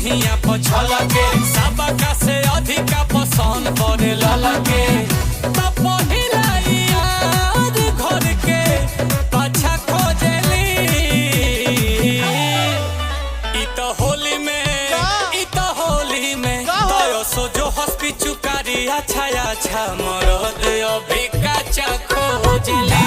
देहिया पछल के सबका से अधिक पसंद पड़े ललके पहिला याद घर के पाछा खोजली इ तो होली में तो सोजो हॉस्पी चुकारी अच्छा अच्छा मरद अभी काचा खोजली।